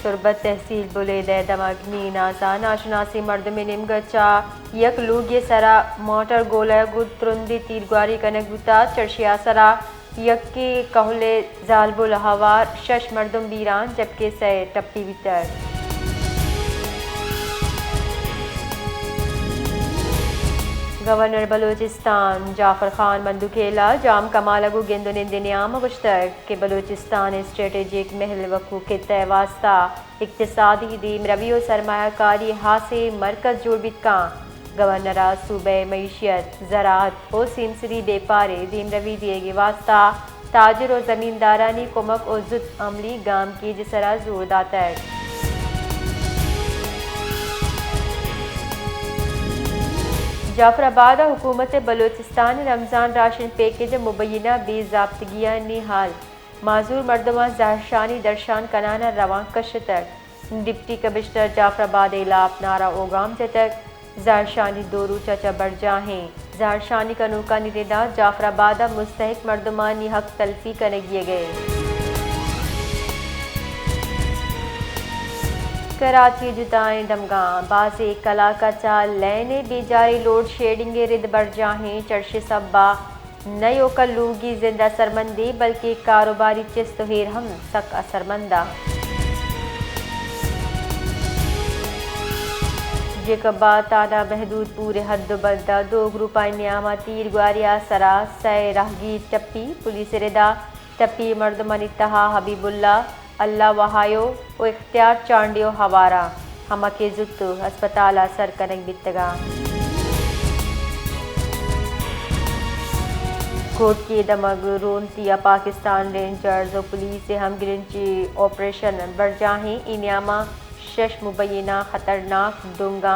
शुरबत तहसील बुलेदे दमगनी नाजा नाशनासी मर्दमे निमगचा यक लूगे सरा मोटर गोला गुद तुरंदी तीरगुआरी कनक बुता चर्शिया सरा यक के कहले जालबुल हवार शश मर्दम बीरान जबकि से टप्पी वितर गवर्नर बलूचिस्तान जाफर खान बंदुकेला जाम कमालगू गेंदुनिंदिनियाम गुश्तर के बलूचिस्तान स्ट्रेटेजिक महल वकू के तय वास्ता इक्तिसादी दीम रवियो सरमायाकारी हासे मरकज जोड़बितका गवर्नरा सूबे मईशियत ज़राअत ओ सिमसरी बेपारे दीम रवि दिएगे वास्ता ताजर और ज़मींदारानी कुमक और जुत अमली गाम की जिसरा जोर दाता है। जाफराबाद हुकूमत बलूचिस्तान रमज़ान राशन पैकेज मुबैना बेज़ाब्तगियाँ निहाल माजूर मर्दमा जहरशानी दर्शान कनाना रवान कशतर डिप्टी कमिश्नर जाफराबाद इलाप नारा ओगाम जतक जहरशानी दोरू चचा बरजाहें जहरशानी का नूका निदा जाफराबाद मुस्तहिक मर्दमानी हक तलफी कनगिए गए। कराची जुताएं दमगा बाजे कला का चाल लैने बेजारी लोड शेडिंगे रिद बरजाहें चर्शे सब्बा नयो कल्लूगी जिंदा सरमंदी बल्कि कारोबारी चिस्तुहेर हम सक असरमंदा जेकबा तादा महदूद पूरे हद बलदा दो ग्रुपा न्यामा तीर ग्वारिया सरा सै राहगी टप्पी पुलिस रिदा टप्पी मर्दमन इत्तहा हबीबुल्ला अल्लाह वहायो ओ इख्तियार चांडियो हवारा हमके जुत्तु अस्पताल सर कनक बितगा कोट के दमग रोनतिया पाकिस्तान रेंजर्स और पुलिस से हम गिरंची ऑपरेशन बरजाहें इनियामा शश मुबैना खतरनाक डूंगा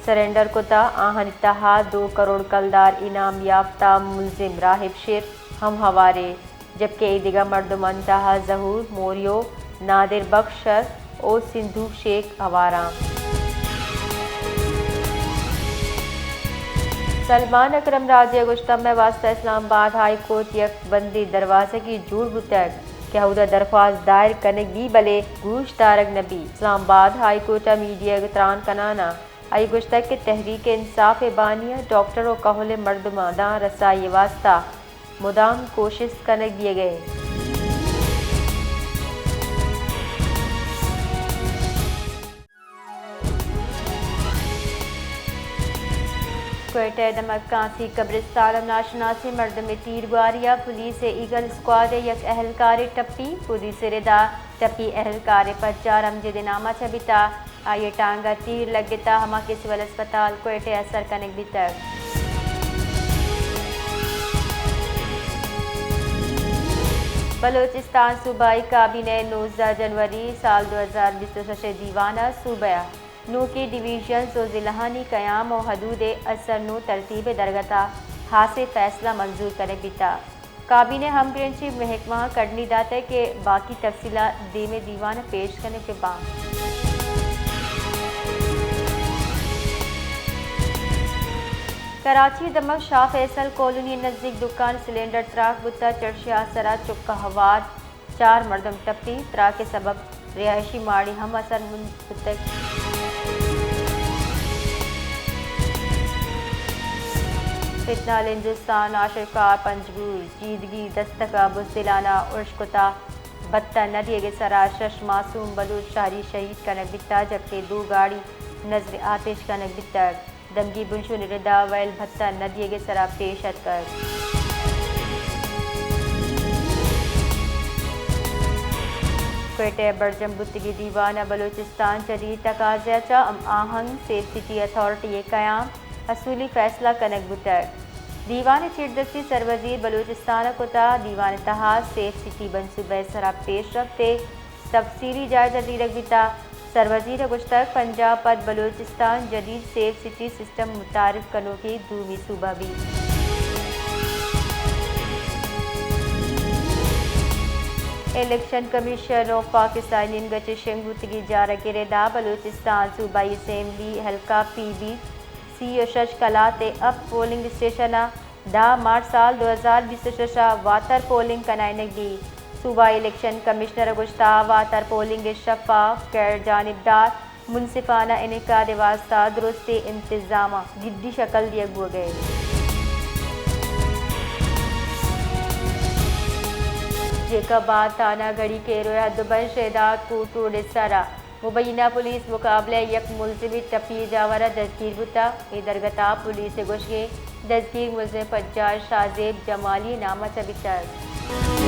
सरेंडर कोता आहन इत्तहा 2 करोड़ कलदार इनाम याफ्ता मुलजिम राहिब शेर हम हवारे जबकि दिगा मर्दमन तहा जहूर मोरियो नादिर बख्शर और सिंधु शेख हवारा। सलमान अकरम राजे गुश्ता में वास्ता इस्लामाबाद हाई कोर्ट यक बंदी दरवाजे की जूड़ बुतक क्या उधर दरख्वास्त दायर करने की बले गूश तारक नबी इस्लामाबाद हाई कोर्ट मीडिया त्रान कनाना आई गुश्तक के तहरीक इंसाफ बानिया डॉक्टर और कहले मर्दमादा रसाई वास्ता मुदाम कोशिश करने दिए गए। क्वेटा दमक्कासी कब्रिस्तान नाशनासी मर्द में तीर गुआरिया पुलिस ईगल स्क्वाड यक अहलकार टप्पी पुलिस रिदा टप्पी अहलकार पर 4 अमजदनामा छबिता आये टांगा तीर लगता हमा के सिविल अस्पताल क्वेटे असर कनक बितर बलूचिस्तान सूबाई काबीने 19 जनवरी साल 2020 दीवाना सूबा नू की डिवीजन और जिलाहानी कयाम और हदूद असर नू तरतीब दरगता हासे फैसला मंजूर करे बिता काबीने हम ग्रेंची महकमा करनी दाते के बाकी तफसीला दे में दीवाना पेश करने के बाद कराची दमक शाह फैसल कॉलोनी नज़दीक दुकान सिलेंडर त्राक बुता चर्शिया सरा चुक्का हवार 4 मर्दम टप्पी त्रा के सबब रिहायशी माड़ी हम असर मुंतक फितना हिंदुस्तान आशिरकार पंजगूर जीदगी दस्तका बुजदिलाना उर्शकुता बत्ता नदिए के सरा शश मासूम बलूच शाहरी शहीद का नकबिता जबकि 2 गाड़ी नजर आतिश का नकबिता दमगी बुंशु निरदा वैल भत्ता नदिए के सरा पेशत कर क्वेटे बरजम बुतगी दीवाना बलूचिस्तान जदीद तकाज़ा आहंग सेफ सिटी अथॉरिटी कयाम असूली फैसला कनक बुतर दीवान चिरदस्ती सरवजीर बलूचिस्तान कोता दीवान तहाज सेफ सिटी बनसूबे सरा पेश रखते तफसीली जायजा दीरक बिता सरवजीर गुश्तक पंजाब पद बलूचिस्तान जदीद सेफ सिटी सिस्टम मुतारिफ कनो की दूमी सूबा भी इलेक्शन कमीशन ऑफ पाकिस्तान गचे शेंगुतगी जारा गिरेदा बलूचिस्तान सूबाई असेंबली हल्का PB यशश कलाते अब पोलिंग स्टेशन 10 मार्च साल 2026 वातर पोलिंग कनाइनगी सूबा इलेक्शन कमिश्नर गुश्ताब वातर पोलिंग शफाफ गैर जानिबदार मुनसिफाना इनकाद वास्ता दुरुस्त इंतजाम गिद्दी शक्ल दिए गए। जेकाबाद थाना गढ़ी के रोया दुबई शहदाद को टूर सारा मुबैना पुलिस मुकाबले यक मुलजिम टपी जावरा दस्तगीर बुता दरगता पुलिस गोशगे दस्तगीर मुलजिम फज्जार शाजेब जमाली नामा चबितर।